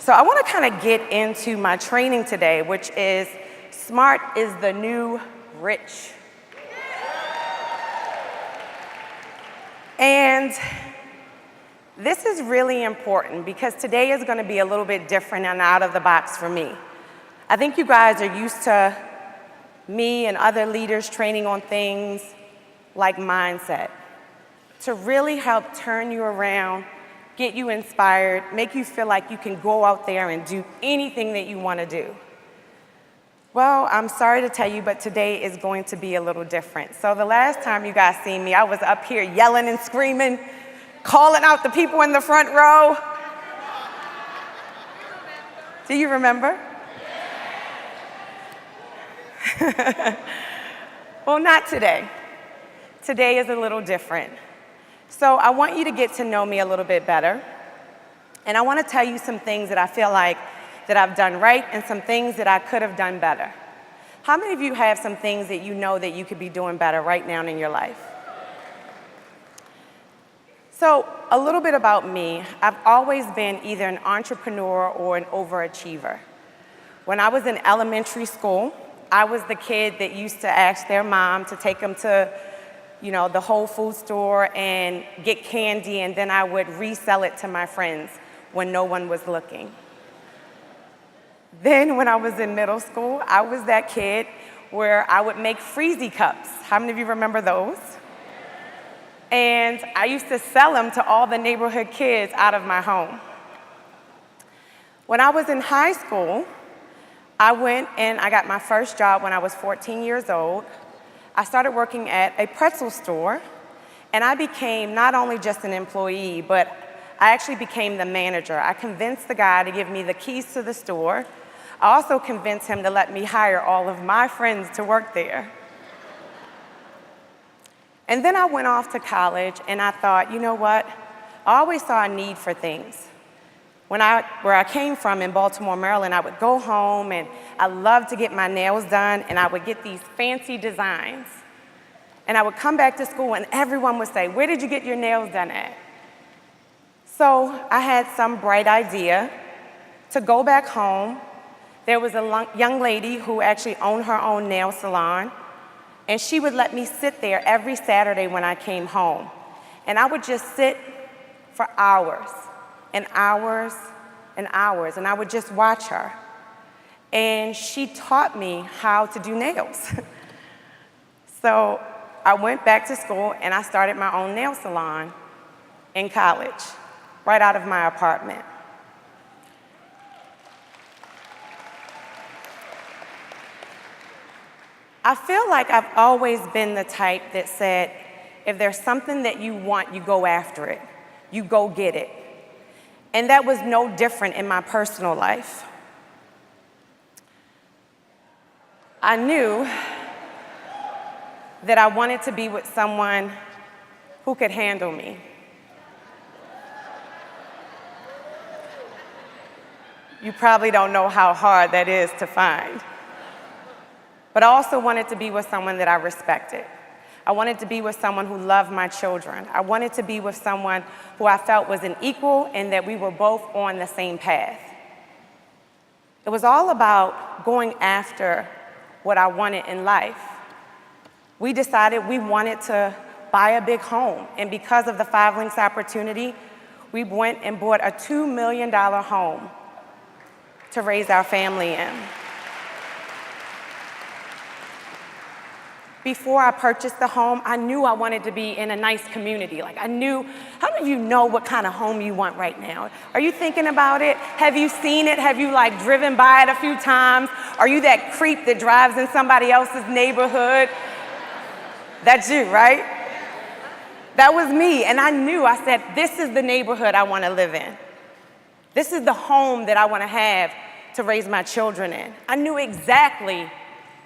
So I want to kind of get into my training today, which is smart is the new rich. And this is really important because today is going to be a little bit different and out of the box for me. I think you guys are used to me and other leaders training on things like mindset to really help turn you around, get you inspired, make you feel like you can go out there and do anything that you want to do. Well, I'm sorry to tell you, but today is going to be a little different. So the last time you guys seen me, I was up here yelling and screaming, calling out the people in the front row. Do you remember? Well, not today. Today is a little different. So I want you to get to know me a little bit better. And I want to tell you some things that I feel like that I've done right and some things that I could have done better. How many of you have some things that you know that you could be doing better right now in your life? So a little bit about me. I've always been either an entrepreneur or an overachiever. When I was in elementary school, I was the kid that used to ask their mom to take them to the Whole Foods store and get candy, and then I would resell it to my friends when no one was looking. Then when I was in middle school, I was that kid where I would make freezy cups. How many of you remember those? And I used to sell them to all the neighborhood kids out of my home. When I was in high school, I went and I got my first job when I was 14 years old. I started working at a pretzel store, and I became not only just an employee, but I actually became the manager. I convinced the guy to give me the keys to the store. I also convinced him to let me hire all of my friends to work there. And then I went off to college, and I thought, you know what? I always saw a need for things. Where I came from in Baltimore, Maryland, I would go home and I loved to get my nails done, and I would get these fancy designs. And I would come back to school and everyone would say, "Where did you get your nails done at?" So I had some bright idea to go back home. There was a young lady who actually owned her own nail salon, and she would let me sit there every Saturday when I came home. And I would just sit for hours and hours and hours, and I would just watch her. And she taught me how to do nails. So I went back to school and I started my own nail salon in college, right out of my apartment. I feel like I've always been the type that said, if there's something that you want, you go after it. You go get it. And that was no different in my personal life. I knew that I wanted to be with someone who could handle me. You probably don't know how hard that is to find. But I also wanted to be with someone that I respected. I wanted to be with someone who loved my children. I wanted to be with someone who I felt was an equal and that we were both on the same path. It was all about going after what I wanted in life. We decided we wanted to buy a big home, and because of the 5 Links opportunity, we went and bought a $2 million home to raise our family in. Before I purchased the home, I knew I wanted to be in a nice community. Like I knew, how many of you know what kind of home you want right now? Are you thinking about it? Have you seen it? Have you driven by it a few times? Are you that creep that drives in somebody else's neighborhood? That's you, right? That was me, and I knew, I said, this is the neighborhood I want to live in. This is the home that I want to have to raise my children in. I knew exactly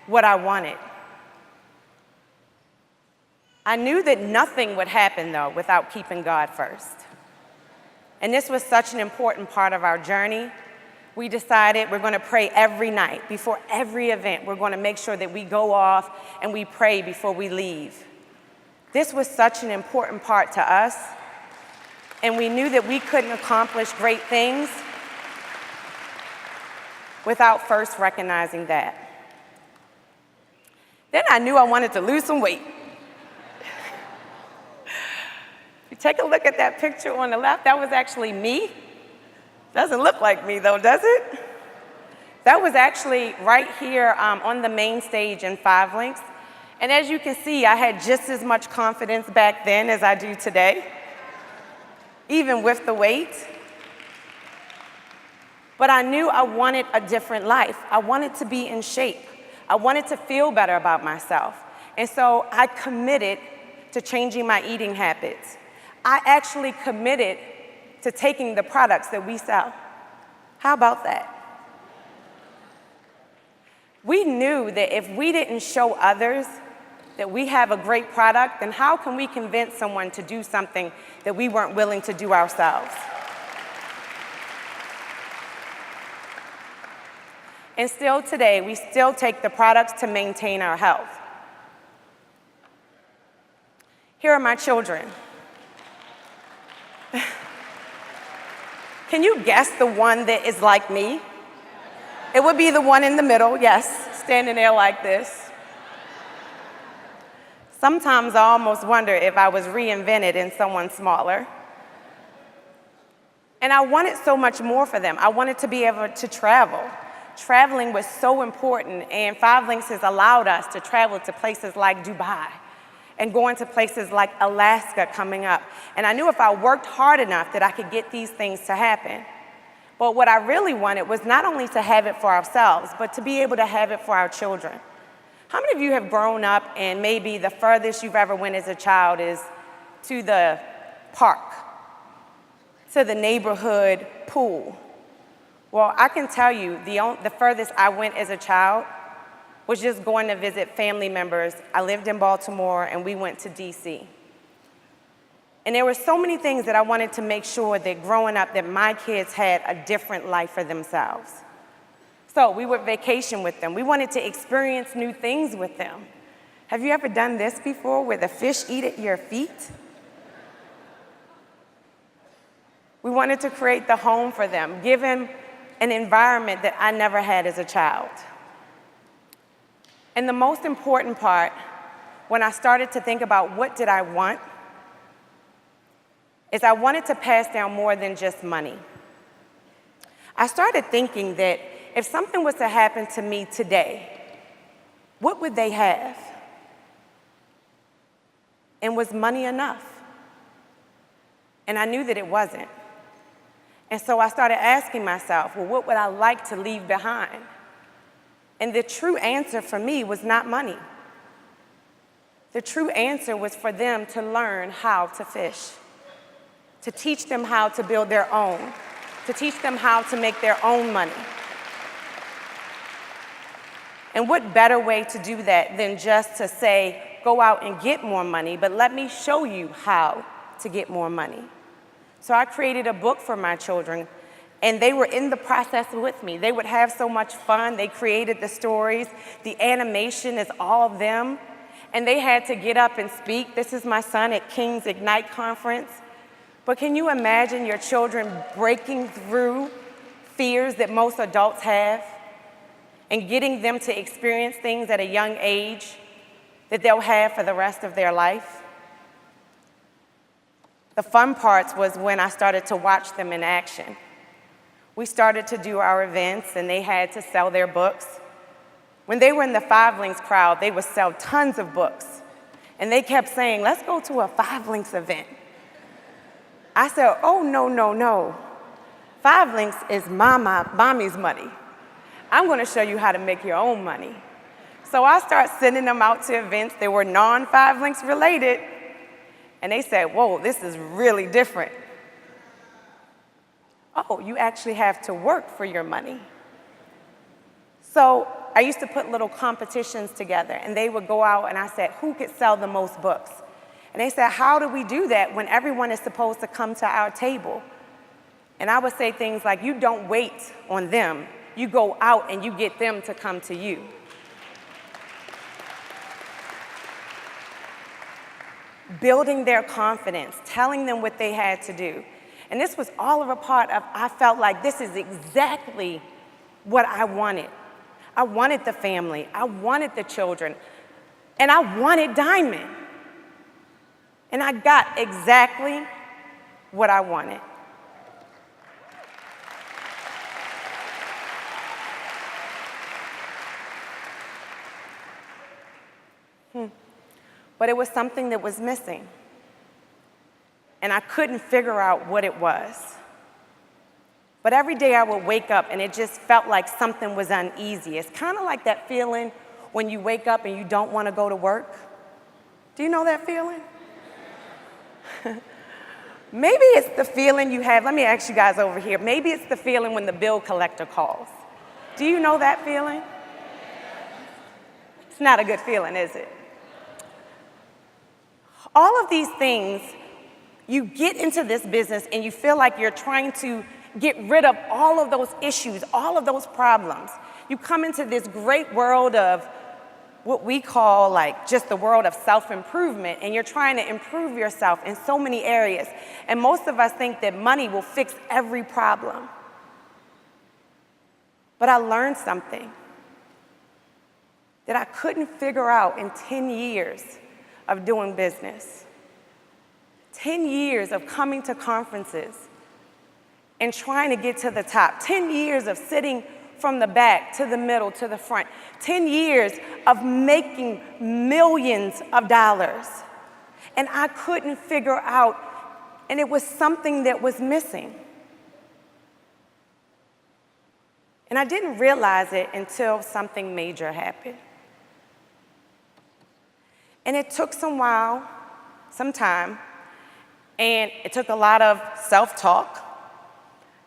what I wanted. I knew that nothing would happen, though, without keeping God first. And this was such an important part of our journey. We decided we're going to pray every night. Before every event, we're going to make sure that we go off and we pray before we leave. This was such an important part to us, and we knew that we couldn't accomplish great things without first recognizing that. Then I knew I wanted to lose some weight. You take a look at that picture on the left, that was actually me. Doesn't look like me though, does it? That was actually right here on the main stage in Five Links. And as you can see, I had just as much confidence back then as I do today, even with the weight. But I knew I wanted a different life. I wanted to be in shape. I wanted to feel better about myself. And so I committed to changing my eating habits. I actually committed to taking the products that we sell. How about that? We knew that if we didn't show others that we have a great product, then how can we convince someone to do something that we weren't willing to do ourselves? And still today, we still take the products to maintain our health. Here are my children. Can you guess the one that is like me? It would be the one in the middle, yes, standing there like this. Sometimes I almost wonder if I was reinvented in someone smaller. And I wanted so much more for them. I wanted to be able to travel. Traveling was so important, and Five Links has allowed us to travel to places like Dubai and going to places like Alaska coming up. And I knew if I worked hard enough that I could get these things to happen. But what I really wanted was not only to have it for ourselves, but to be able to have it for our children. How many of you have grown up and maybe the furthest you've ever went as a child is to the park, to the neighborhood pool? Well, I can tell you the furthest I went as a child was just going to visit family members. I lived in Baltimore and we went to DC. And there were so many things that I wanted to make sure that growing up that my kids had a different life for themselves. So we would vacation with them. We wanted to experience new things with them. Have you ever done this before where the fish eat at your feet? We wanted to create the home for them, give them an environment that I never had as a child. And the most important part, when I started to think about what did I want, is I wanted to pass down more than just money. I started thinking that if something was to happen to me today, what would they have? And was money enough? And I knew that it wasn't. And so I started asking myself, well, what would I like to leave behind? And the true answer for me was not money. The true answer was for them to learn how to fish, to teach them how to build their own, to teach them how to make their own money. And what better way to do that than just to say, go out and get more money, but let me show you how to get more money. So I created a book for my children, and they were in the process with me. They would have so much fun. They created the stories. The animation is all of them. And they had to get up and speak. This is my son at King's Ignite Conference. But can you imagine your children breaking through fears that most adults have and getting them to experience things at a young age that they'll have for the rest of their life? The fun parts was when I started to watch them in action. We started to do our events, and they had to sell their books. When they were in the Five Links crowd, they would sell tons of books. And they kept saying, let's go to a Five Links event. I said, oh, no, no, no. Five Links is mommy's money. I'm going to show you how to make your own money. So I started sending them out to events that were non-Five Links related. And they said, whoa, this is really different. Oh, you actually have to work for your money. So I used to put little competitions together, and they would go out, and I said, who could sell the most books? And they said, how do we do that when everyone is supposed to come to our table? And I would say things like, you don't wait on them. You go out and you get them to come to you. Building their confidence, telling them what they had to do. And this was all of a part of, I felt like this is exactly what I wanted. I wanted the family, I wanted the children, and I wanted Diamond. And I got exactly what I wanted. But it was something that was missing. And I couldn't figure out what it was. But every day I would wake up and it just felt like something was uneasy. It's kind of like that feeling when you wake up and you don't want to go to work. Do you know that feeling? Maybe it's the feeling you have, let me ask you guys over here, maybe it's the feeling when the bill collector calls. Do you know that feeling? It's not a good feeling, is it? All of these things, you get into this business and you feel like you're trying to get rid of all of those issues, all of those problems. You come into this great world of what we call like just the world of self-improvement, and you're trying to improve yourself in so many areas. And most of us think that money will fix every problem. But I learned something that I couldn't figure out in 10 years of doing business. 10 years of coming to conferences and trying to get to the top. 10 years of sitting from the back to the middle to the front. 10 years of making millions of dollars. And I couldn't figure out, and it was something that was missing. And I didn't realize it until something major happened. And it took some time, and it took a lot of self-talk,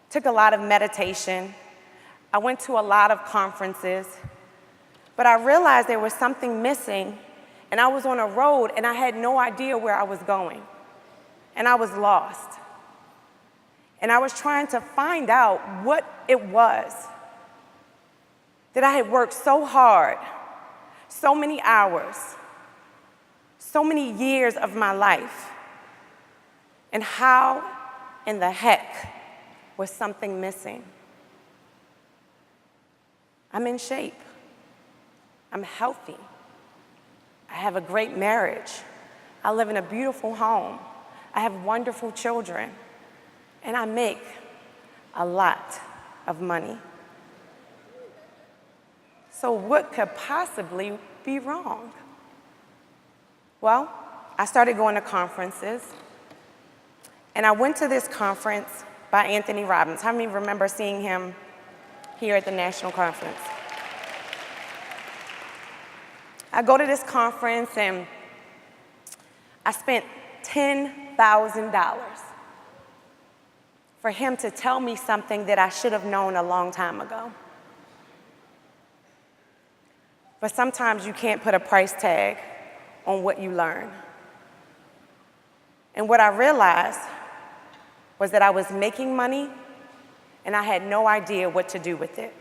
took a lot of meditation. I went to a lot of conferences, but I realized there was something missing, and I was on a road, and I had no idea where I was going, and I was lost. And I was trying to find out what it was that I had worked so hard, so many hours, so many years of my life, and how in the heck was something missing. I'm in shape. I'm healthy. I have a great marriage. I live in a beautiful home. I have wonderful children. And I make a lot of money. So what could possibly be wrong? Well, I started going to conferences. And I went to this conference by Anthony Robbins. How many remember seeing him here at the national conference? I go to this conference and I spent $10,000 for him to tell me something that I should have known a long time ago. But sometimes you can't put a price tag on what you learn. And what I realized was that I was making money and I had no idea what to do with it.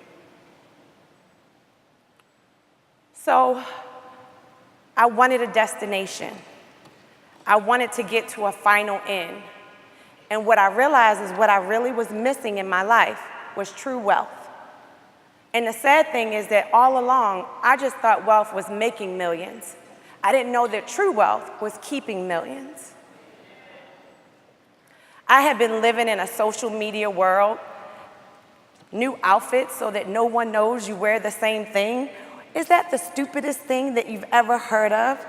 So I wanted a destination. I wanted to get to a final end. And what I realized is what I really was missing in my life was true wealth. And the sad thing is that all along, I just thought wealth was making millions. I didn't know that true wealth was keeping millions. I had been living in a social media world, new outfits so that no one knows you wear the same thing. Is that the stupidest thing that you've ever heard of?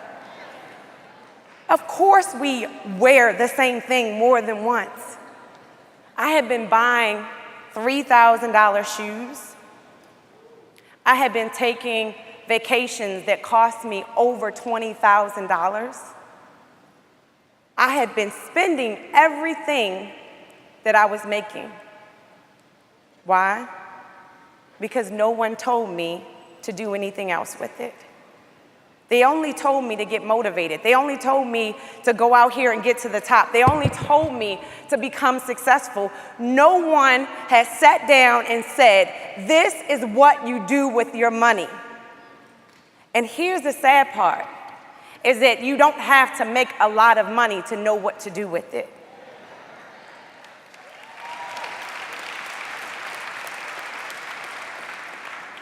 Of course we wear the same thing more than once. I had been buying $3,000 shoes. I had been taking vacations that cost me over $20,000. I had been spending everything that I was making. Why? Because no one told me to do anything else with it. They only told me to get motivated. They only told me to go out here and get to the top. They only told me to become successful. No one has sat down and said, this is what you do with your money. And here's the sad part, is that you don't have to make a lot of money to know what to do with it.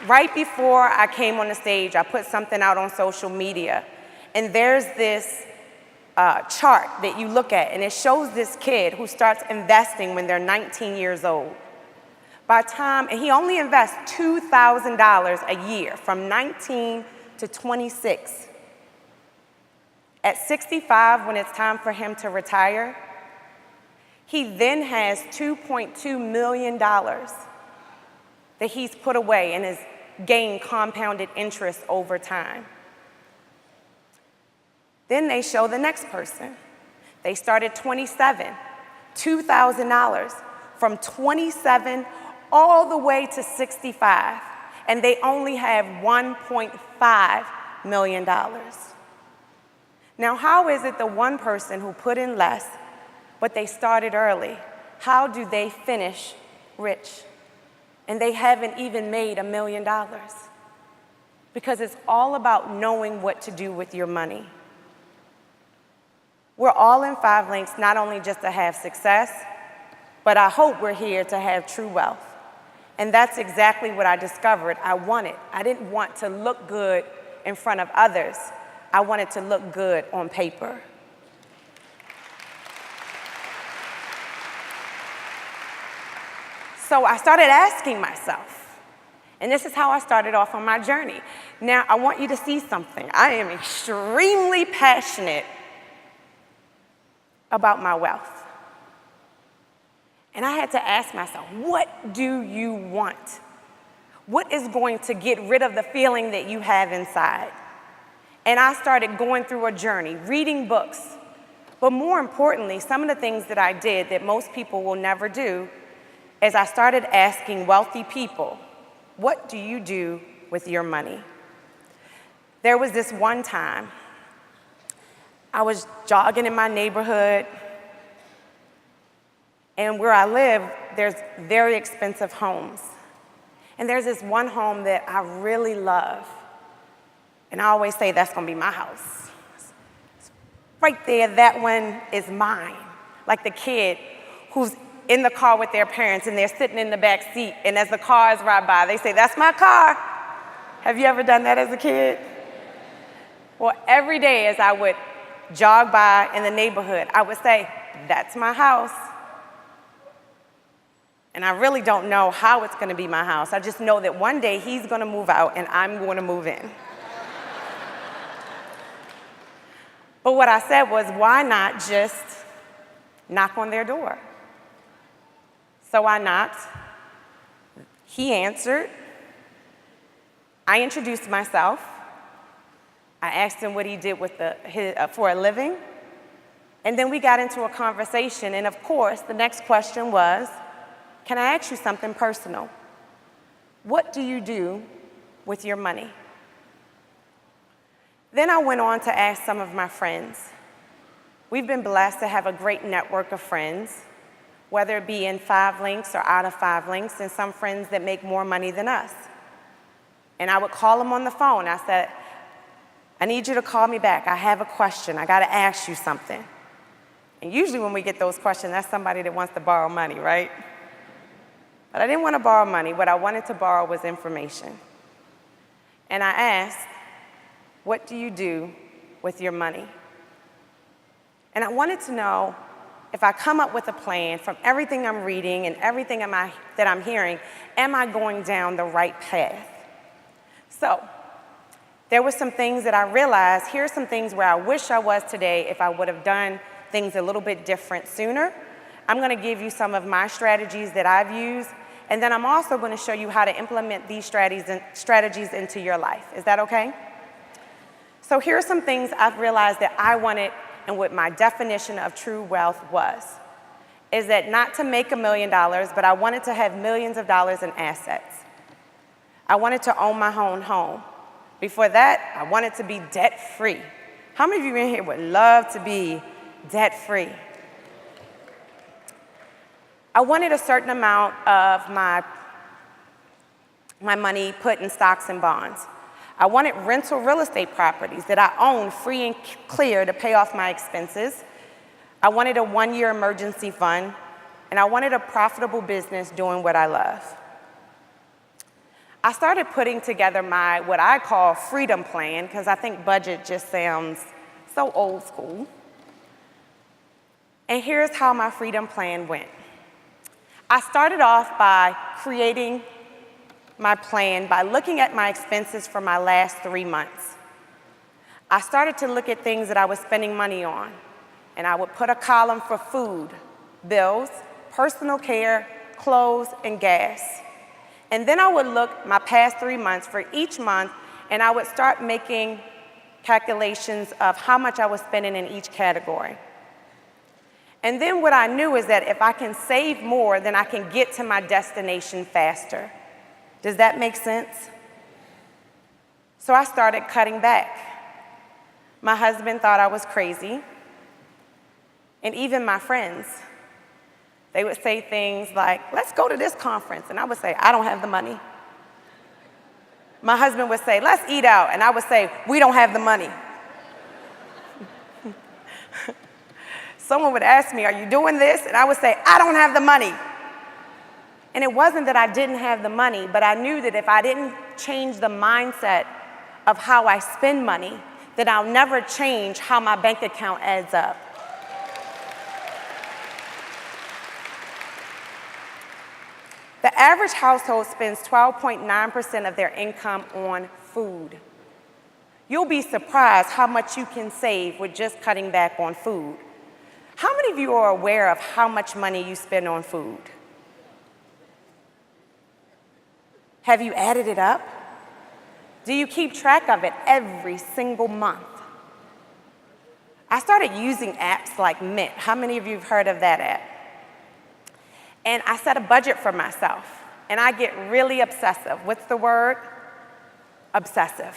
right before I came on the stage, I put something out on social media, and there's this chart that you look at, and it shows this kid who starts investing when they're 19 years old. And he only invests $2,000 a year from 19 to 26. At 65, when it's time for him to retire, he then has $2.2 million that he's put away and has gained compounded interest over time. Then they show the next person. They start at 27, $2,000 from 27 all the way to 65, and they only have $1.5 million. Now, how is it the one person who put in less, but they started early, how do they finish rich? And they haven't even made $1 million. Because it's all about knowing what to do with your money. We're all in 5 Links not only just to have success, but I hope we're here to have true wealth. And that's exactly what I discovered I wanted. I didn't want to look good in front of others. I wanted to look good on paper. So I started asking myself, and this is how I started off on my journey. Now, I want you to see something. I am extremely passionate about my wealth. And I had to ask myself, what do you want? What is going to get rid of the feeling that you have inside? And I started going through a journey, reading books. But more importantly, some of the things that I did that most people will never do is I started asking wealthy people, what do you do with your money? There was this one time, I was jogging in my neighborhood, and where I live, there's very expensive homes. And there's this one home that I really love. And I always say, that's gonna be my house. Right there, that one is mine. Like the kid who's in the car with their parents and they're sitting in the back seat, and as the cars ride by, they say, that's my car. Have you ever done that as a kid? Well, every day as I would jog by in the neighborhood, I would say, that's my house. And I really don't know how it's gonna be my house. I just know that one day he's gonna move out and I'm gonna move in. But what I said was, why not just knock on their door? So I knocked. He answered. I introduced myself. I asked him what he did with for a living. And then we got into a conversation. And of course, the next question was, can I ask you something personal? What do you do with your money? Then I went on to ask some of my friends. We've been blessed to have a great network of friends, whether it be in 5 Links or out of 5 Links, and some friends that make more money than us. And I would call them on the phone. I said, I need you to call me back. I have a question. I got to ask you something. And usually when we get those questions, that's somebody that wants to borrow money, right? But I didn't want to borrow money. What I wanted to borrow was information. And I asked, what do you do with your money? And I wanted to know, if I come up with a plan from everything I'm reading and everything that I'm hearing, am I going down the right path? So there were some things that I realized, here's some things where I wish I was today if I would have done things a little bit different sooner. I'm going to give you some of my strategies that I've used, and then I'm also going to show you how to implement these strategies into your life. Is that okay? So here are some things I've realized that I wanted, and what my definition of true wealth was, is that not to make $1 million, but I wanted to have millions of dollars in assets. I wanted to own my own home. Before that, I wanted to be debt-free. How many of you in here would love to be debt-free? I wanted a certain amount of my money put in stocks and bonds. I wanted rental real estate properties that I own free and clear to pay off my expenses. I wanted a 1-year emergency fund, and I wanted a profitable business doing what I love. I started putting together my, what I call freedom plan, because I think budget just sounds so old school. And here's how my freedom plan went. I started off by creating my plan by looking at my expenses for my last 3 months. I started to look at things that I was spending money on, and I would put a column for food, bills, personal care, clothes, and gas. And then I would look my past 3 months for each month, and I would start making calculations of how much I was spending in each category. And then what I knew is that if I can save more, then I can get to my destination faster. Does that make sense? So I started cutting back. My husband thought I was crazy, and even my friends. They would say things like, let's go to this conference, and I would say, I don't have the money. My husband would say, let's eat out, and I would say, we don't have the money. Someone would ask me, are you doing this? And I would say, I don't have the money. And it wasn't that I didn't have the money, but I knew that if I didn't change the mindset of how I spend money, that I'll never change how my bank account adds up. The average household spends 12.9% of their income on food. You'll be surprised how much you can save with just cutting back on food. How many of you are aware of how much money you spend on food? Have you added it up? Do you keep track of it every single month? I started using apps like Mint. How many of you have heard of that app? And I set a budget for myself, and I get really obsessive. What's the word? Obsessive.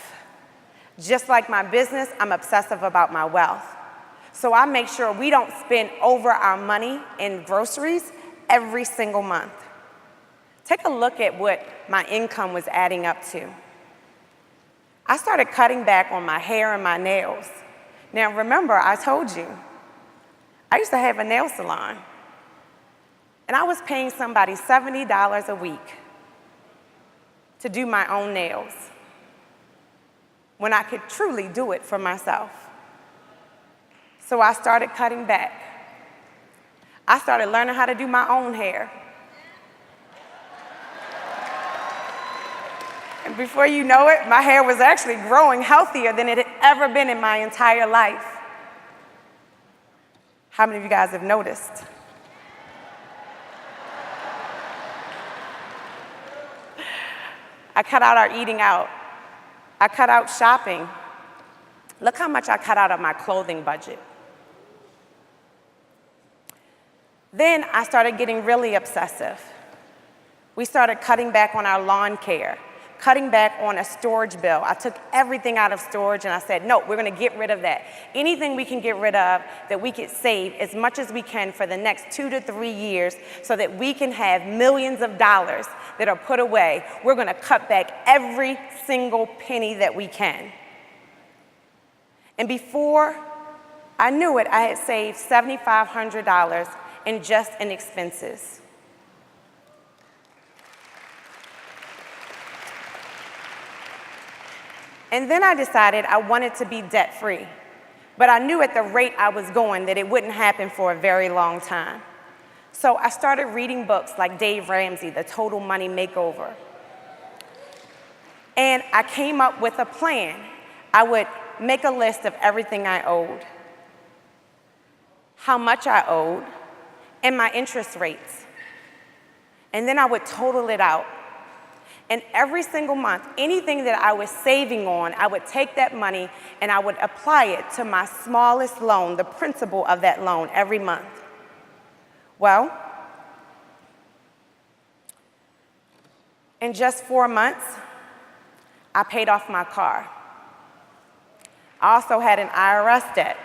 Just like my business, I'm obsessive about my wealth. So I make sure we don't spend over our money in groceries every single month. Take a look at what my income was adding up to. I started cutting back on my hair and my nails. Now remember, I told you, I used to have a nail salon. And I was paying somebody $70 a week to do my own nails when I could truly do it for myself. So I started cutting back. I started learning how to do my own hair. And before you know it, my hair was actually growing healthier than it had ever been in my entire life. How many of you guys have noticed? I cut out our eating out. I cut out shopping. Look how much I cut out of my clothing budget. Then I started getting really obsessive. We started cutting back on our lawn care, cutting back on a storage bill. I took everything out of storage and I said, no, we're gonna get rid of that. Anything we can get rid of that we could save as much as we can for the next 2 to 3 years so that we can have millions of dollars that are put away. We're gonna cut back every single penny that we can. And before I knew it, I had saved $7,500 in just in expenses. And then I decided I wanted to be debt-free. But I knew at the rate I was going that it wouldn't happen for a very long time. So I started reading books like Dave Ramsey, The Total Money Makeover. And I came up with a plan. I would make a list of everything I owed, how much I owed, and my interest rates. And then I would total it out. And every single month, anything that I was saving on, I would take that money and I would apply it to my smallest loan, the principal of that loan, every month. Well, in just 4 months, I paid off my car. I also had an IRS debt,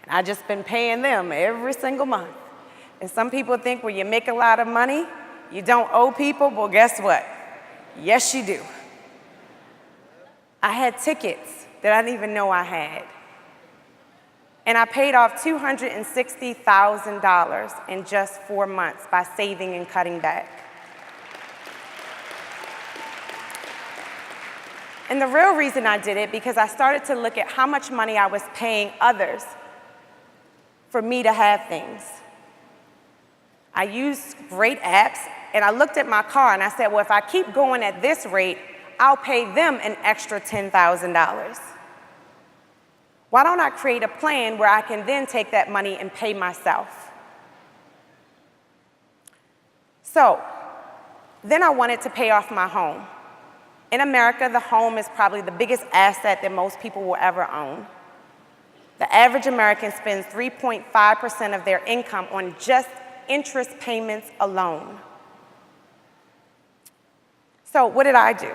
and I just been paying them every single month. And some people think when you make a lot of money, you don't owe people. Well, guess what? Yes, you do. I had tickets that I didn't even know I had. And I paid off $260,000 in just 4 months by saving and cutting back. And the real reason I did it, because I started to look at how much money I was paying others for me to have things. I used great apps, and I looked at my car and I said, well, if I keep going at this rate, I'll pay them an extra $10,000. Why don't I create a plan where I can then take that money and pay myself? So then I wanted to pay off my home. In America, the home is probably the biggest asset that most people will ever own. The average American spends 3.5% of their income on just interest payments alone. So what did I do?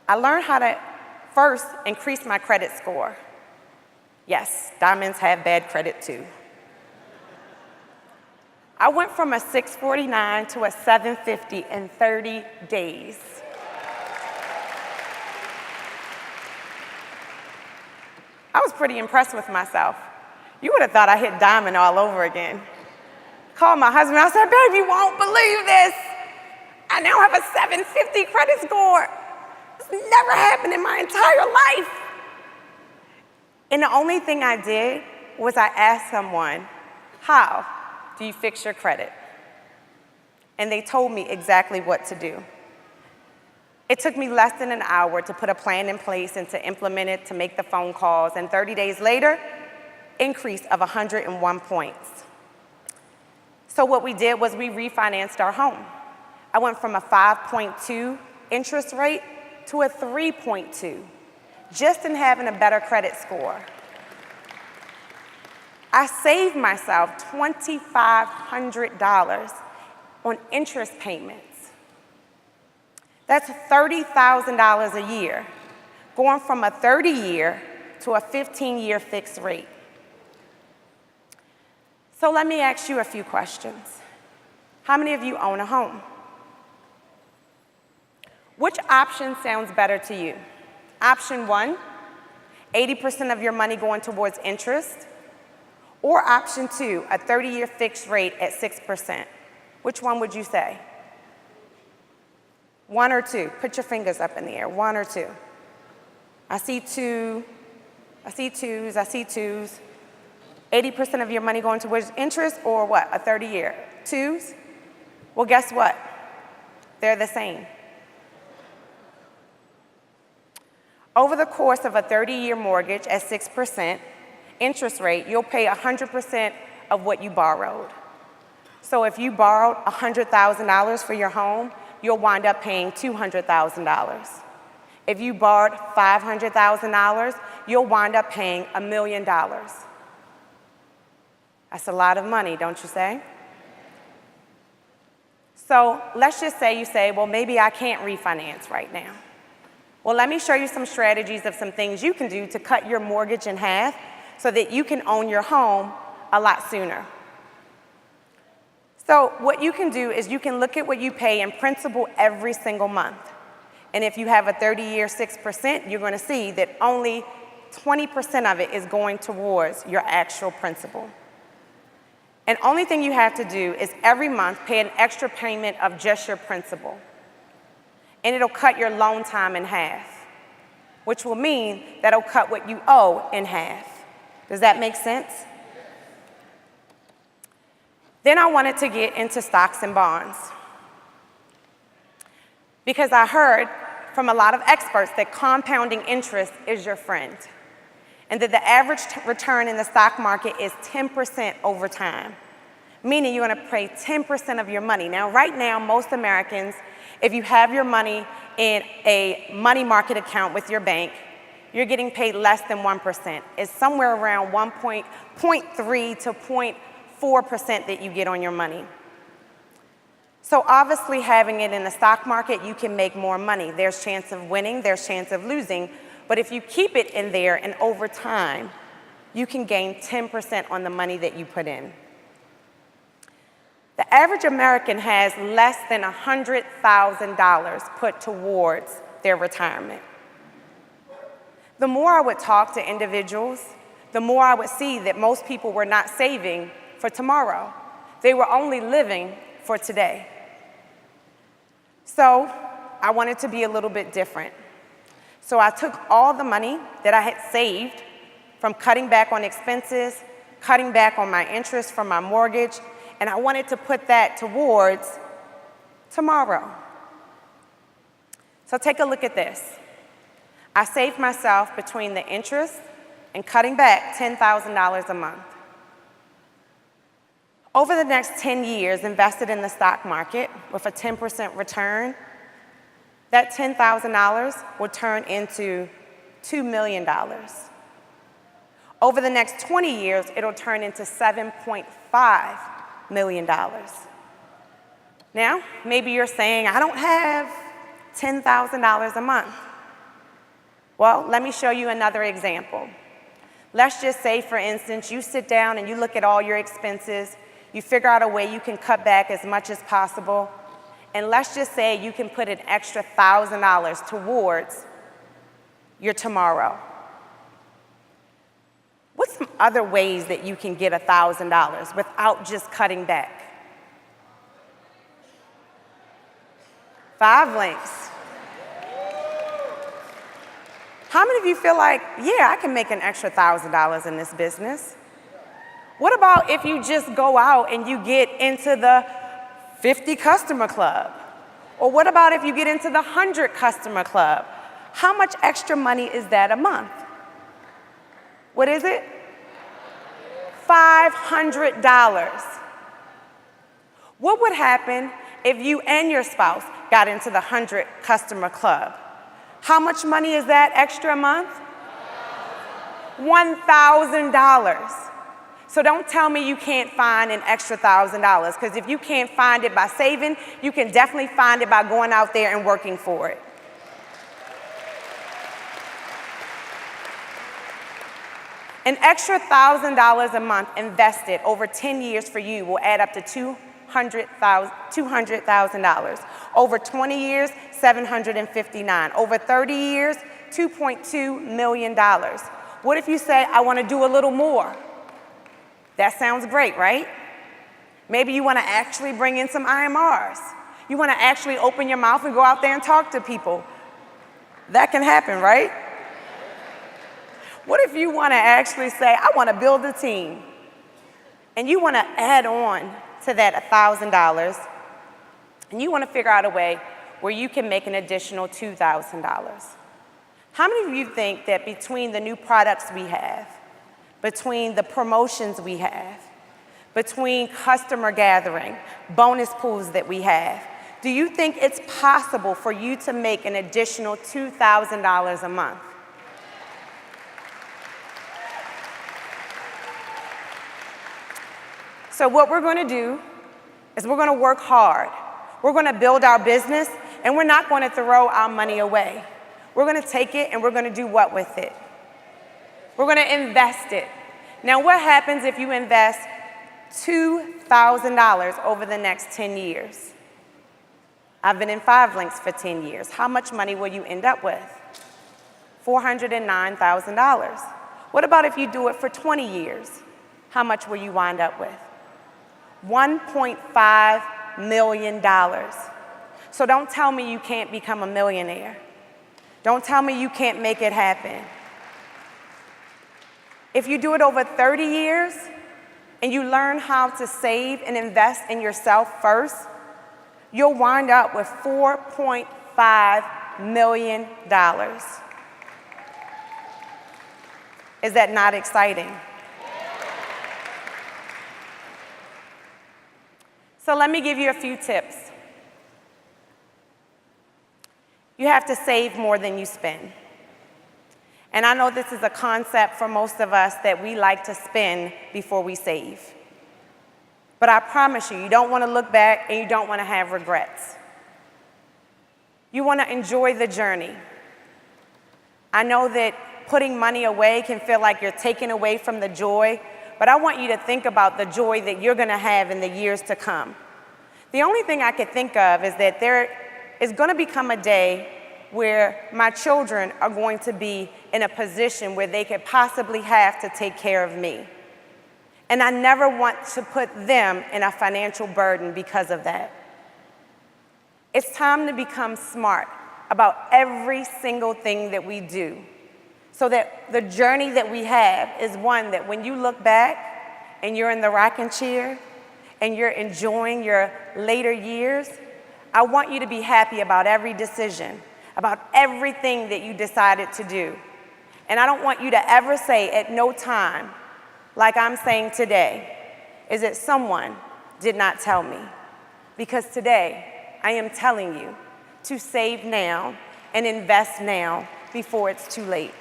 I learned how to first increase my credit score. Yes, diamonds have bad credit too. I went from a 649 to a 750 in 30 days. I was pretty impressed with myself. You would have thought I hit diamond all over again. Called my husband, I said, babe, you won't believe this. I now have a 750 credit score. This never happened in my entire life. And the only thing I did was I asked someone, how do you fix your credit? And they told me exactly what to do. It took me less than an hour to put a plan in place and to implement it, to make the phone calls, and 30 days later, increase of 101 points. So what we did was we refinanced our home. I went from a 5.2 interest rate to a 3.2, just in having a better credit score. I saved myself $2,500 on interest payments. That's $30,000 a year, going from a 30-year to a 15-year fixed rate. So let me ask you a few questions. How many of you own a home? Which option sounds better to you? Option 1, 80% of your money going towards interest, or option 2, a 30-year fixed rate at 6%. Which one would you say? 1 or 2? Put your fingers up in the air. 1 or 2? I see 2. I see 2s. I see 2s. 80% of your money going towards interest, or what? A 30-year? 2s? Well, guess what? They're the same. Over the course of a 30-year mortgage at 6% interest rate, you'll pay 100% of what you borrowed. So if you borrowed $100,000 for your home, you'll wind up paying $200,000. If you borrowed $500,000, you'll wind up paying $1 million. That's a lot of money, don't you say? So let's just say you say, well, maybe I can't refinance right now. Well, let me show you some strategies of some things you can do to cut your mortgage in half so that you can own your home a lot sooner. So what you can do is you can look at what you pay in principal every single month. And if you have a 30-year 6%, you're going to see that only 20% of it is going towards your actual principal. And only thing you have to do is every month pay an extra payment of just your principal. And it'll cut your loan time in half, which will mean that it'll cut what you owe in half. Does that make sense? Then I wanted to get into stocks and bonds, because I heard from a lot of experts that compounding interest is your friend, and that the average return in the stock market is 10% over time, meaning you're going to pay 10% of your money. Now, right now, most Americans, if you have your money in a money market account with your bank, you're getting paid less than 1%. It's somewhere around 0.3 to 0.4% that you get on your money. So obviously, having it in the stock market, you can make more money. There's chance of winning, there's chance of losing, but if you keep it in there and over time, you can gain 10% on the money that you put in. The average American has less than $100,000 put towards their retirement. The more I would talk to individuals, the more I would see that most people were not saving for tomorrow. They were only living for today. So I wanted to be a little bit different. So I took all the money that I had saved from cutting back on expenses, cutting back on my interest from my mortgage, and I wanted to put that towards tomorrow. So take a look at this. I saved myself between the interest and cutting back $10,000 a month. Over the next 10 years, invested in the stock market with a 10% return, that $10,000 will turn into $2 million. Over the next 20 years, it'll turn into $7.5 million. Now, maybe you're saying, I don't have $10,000 a month. Well, let me show you another example. Let's just say, for instance, you sit down and you look at all your expenses, you figure out a way you can cut back as much as possible, and let's just say you can put an extra $1,000 towards your tomorrow. What's some other ways that you can get $1,000 without just cutting back? 5 links. How many of you feel like, yeah, I can make an extra $1,000 in this business? What about if you just go out and you get into the 50 customer club? Or what about if you get into the 100 customer club? How much extra money is that a month? What is it? $500. What would happen if you and your spouse got into the 100 customer club? How much money is that extra a month? $1,000. So don't tell me you can't find an extra $1,000, because if you can't find it by saving, you can definitely find it by going out there and working for it. An extra $1,000 a month invested over 10 years for you will add up to $200,000. Over 20 years, $759,000. Over 30 years, $2.2 million. What if you say, I want to do a little more? That sounds great, right? Maybe you want to actually bring in some IMRs. You want to actually open your mouth and go out there and talk to people. That can happen, right? What if you want to actually say, I want to build a team, and you want to add on to that $1,000, and you want to figure out a way where you can make an additional $2,000? How many of you think that between the new products we have, between the promotions we have, between customer gathering, bonus pools that we have, do you think it's possible for you to make an additional $2,000 a month? So what we're going to do is we're going to work hard. We're going to build our business, and we're not going to throw our money away. We're going to take it, and we're going to do what with it? We're going to invest it. Now, what happens if you invest $2,000 over the next 10 years? I've been in 5 links for 10 years. How much money will you end up with? $409,000. What about if you do it for 20 years? How much will you wind up with? $1.5 million. So don't tell me you can't become a millionaire. Don't tell me you can't make it happen. If you do it over 30 years and you learn how to save and invest in yourself first, you'll wind up with $4.5 million. Is that not exciting? So let me give you a few tips. You have to save more than you spend. And I know this is a concept for most of us that we like to spend before we save. But I promise you, you don't want to look back and you don't want to have regrets. You want to enjoy the journey. I know that putting money away can feel like you're taking away from the joy, but I want you to think about the joy that you're going to have in the years to come. The only thing I could think of is that there is going to become a day where my children are going to be in a position where they could possibly have to take care of me. And I never want to put them in a financial burden because of that. It's time to become smart about every single thing that we do, so that the journey that we have is one that when you look back and you're in the rocking chair and you're enjoying your later years, I want you to be happy about every decision, about everything that you decided to do. And I don't want you to ever say at no time, like I'm saying today, is that someone did not tell me. Because today, I am telling you to save now and invest now before it's too late.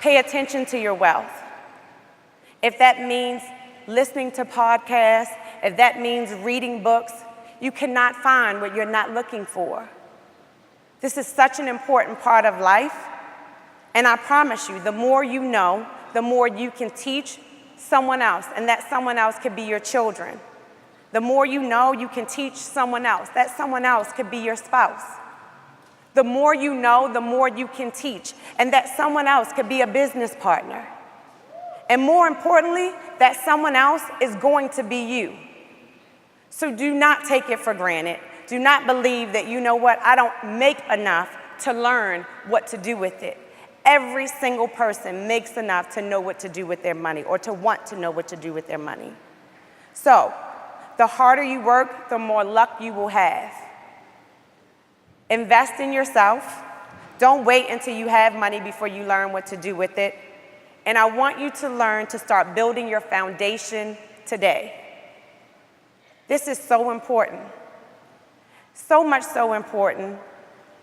Pay attention to your wealth. If that means listening to podcasts, if that means reading books, you cannot find what you're not looking for. This is such an important part of life, and I promise you, the more you know, the more you can teach someone else, and that someone else could be your children. The more you know, you can teach someone else. That someone else could be your spouse. The more you know, the more you can teach, and that someone else could be a business partner. And more importantly, that someone else is going to be you. So do not take it for granted. Do not believe that, you know what, I don't make enough to learn what to do with it. Every single person makes enough to know what to do with their money, or to want to know what to do with their money. So, the harder you work, the more luck you will have. Invest in yourself. Don't wait until you have money before you learn what to do with it. And I want you to learn to start building your foundation today. This is so important. So much so important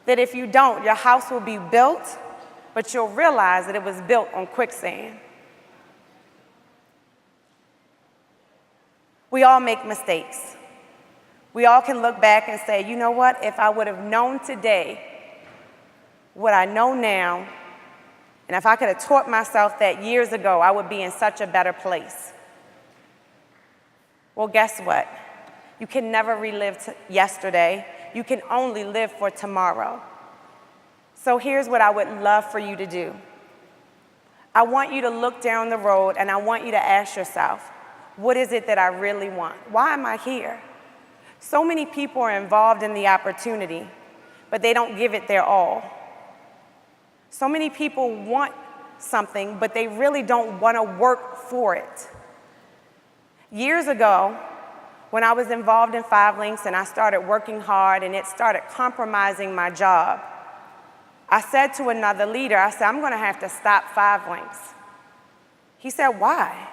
that if you don't, your house will be built, but you'll realize that it was built on quicksand. We all make mistakes. We all can look back and say, you know what, if I would have known today what I know now, and if I could have taught myself that years ago, I would be in such a better place. Well, guess what? You can never relive yesterday. You can only live for tomorrow. So here's what I would love for you to do. I want you to look down the road, and I want you to ask yourself, what is it that I really want? Why am I here? So many people are involved in the opportunity, but they don't give it their all. So many people want something, but they really don't want to work for it. Years ago, when I was involved in 5 Links and I started working hard and it started compromising my job, I said to another leader, I said, I'm going to have to stop 5 Links. He said, why?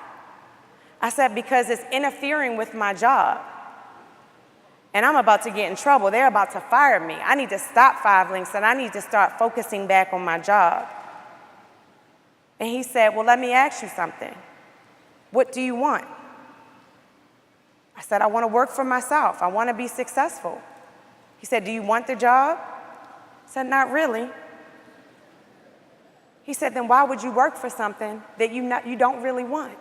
I said, because it's interfering with my job. And I'm about to get in trouble. They're about to fire me. I need to stop 5 Links, and I need to start focusing back on my job. And he said, well, let me ask you something. What do you want? I said, I want to work for myself. I want to be successful. He said, do you want the job? I said, not really. He said, then why would you work for something that you don't really want?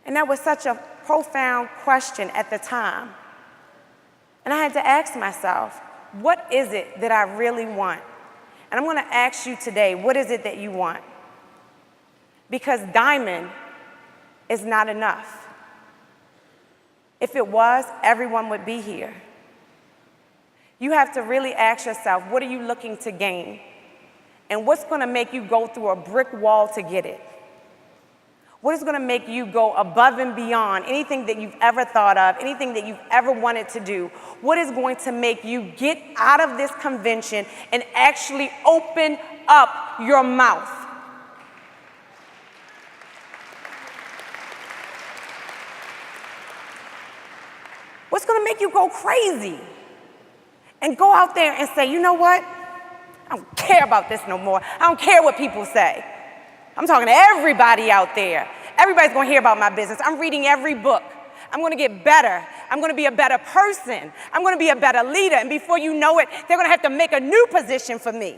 And that was such a profound question at the time. And I had to ask myself, what is it that I really want? And I'm going to ask you today, what is it that you want? Because diamond is not enough. If it was, everyone would be here. You have to really ask yourself, what are you looking to gain? And what's going to make you go through a brick wall to get it? What is going to make you go above and beyond anything that you've ever thought of, anything that you've ever wanted to do? What is going to make you get out of this convention and actually open up your mouth? What's going to make you go crazy and go out there and say, you know what? I don't care about this no more. I don't care what people say. I'm talking to everybody out there. Everybody's going to hear about my business. I'm reading every book. I'm going to get better. I'm going to be a better person. I'm going to be a better leader. And before you know it, they're going to have to make a new position for me.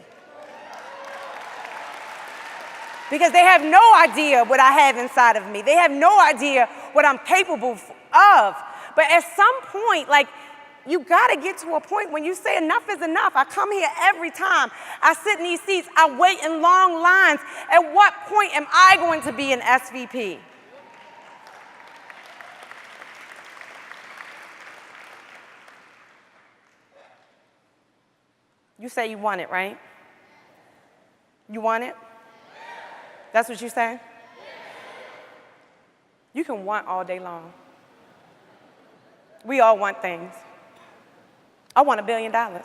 Because they have no idea what I have inside of me. They have no idea what I'm capable of. But at some point, you got to get to a point when you say enough is enough. I come here every time. I sit in these seats. I wait in long lines. At what point am I going to be an SVP? You say you want it, right? You want it? That's what you say? You can want all day long. We all want things. I want $1 billion. I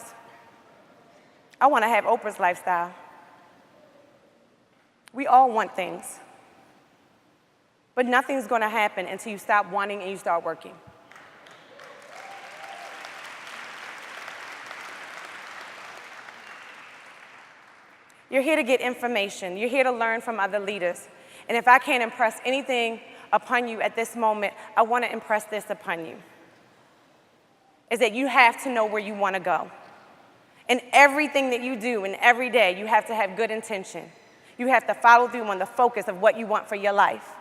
want to have Oprah's lifestyle. We all want things. But nothing's going to happen until you stop wanting and you start working. You're here to get information. You're here to learn from other leaders. And if I can't impress anything upon you at this moment, I want to impress this upon you, is that you have to know where you want to go. In everything that you do and every day, you have to have good intention. You have to follow through on the focus of what you want for your life.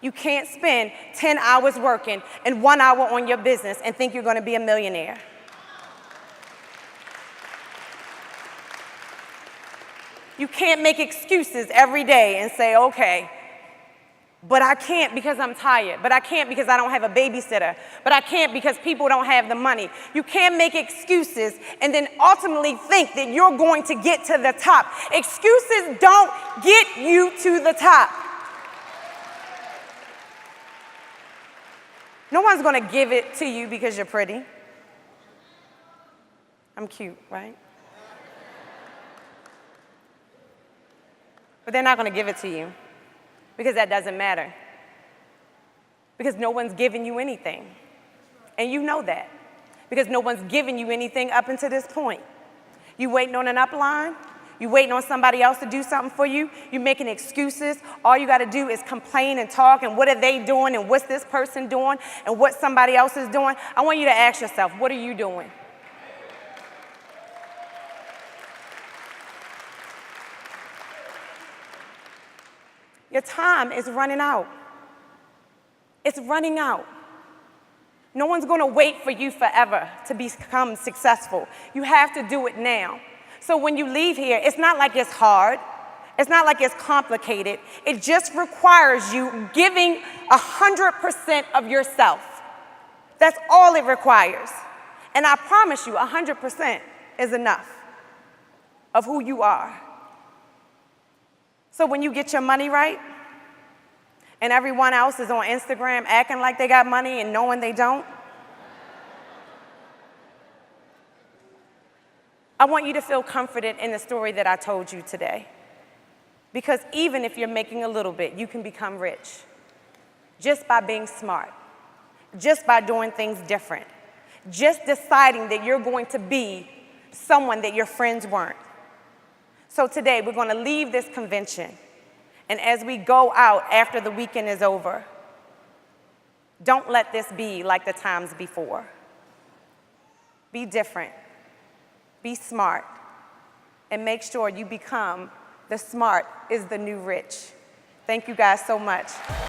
You can't spend 10 hours working and 1 hour on your business and think you're going to be a millionaire. You can't make excuses every day and say, okay, but I can't because I'm tired, but I can't because I don't have a babysitter, but I can't because people don't have the money. You can't make excuses and then ultimately think that you're going to get to the top. Excuses don't get you to the top. No one's going to give it to you because you're pretty. I'm cute, right? But they're not going to give it to you because that doesn't matter. Because no one's giving you anything. And you know that because no one's giving you anything up until this point. You waiting on an upline? You waiting on somebody else to do something for you? You making excuses? All you got to do is complain and talk and what are they doing and what's this person doing and what somebody else is doing? I want you to ask yourself, what are you doing? Your time is running out. It's running out. No one's going to wait for you forever to become successful. You have to do it now. So when you leave here, it's not like it's hard. It's not like it's complicated. It just requires you giving 100% of yourself. That's all it requires. And I promise you, 100% is enough of who you are. So when you get your money right, and everyone else is on Instagram acting like they got money and knowing they don't, I want you to feel confident in the story that I told you today. Because even if you're making a little bit, you can become rich just by being smart, just by doing things different, just deciding that you're going to be someone that your friends weren't. So today, we're going to leave this convention, and as we go out after the weekend is over, don't let this be like the times before. Be different. Be smart. And make sure you become the smart is the new rich. Thank you guys so much.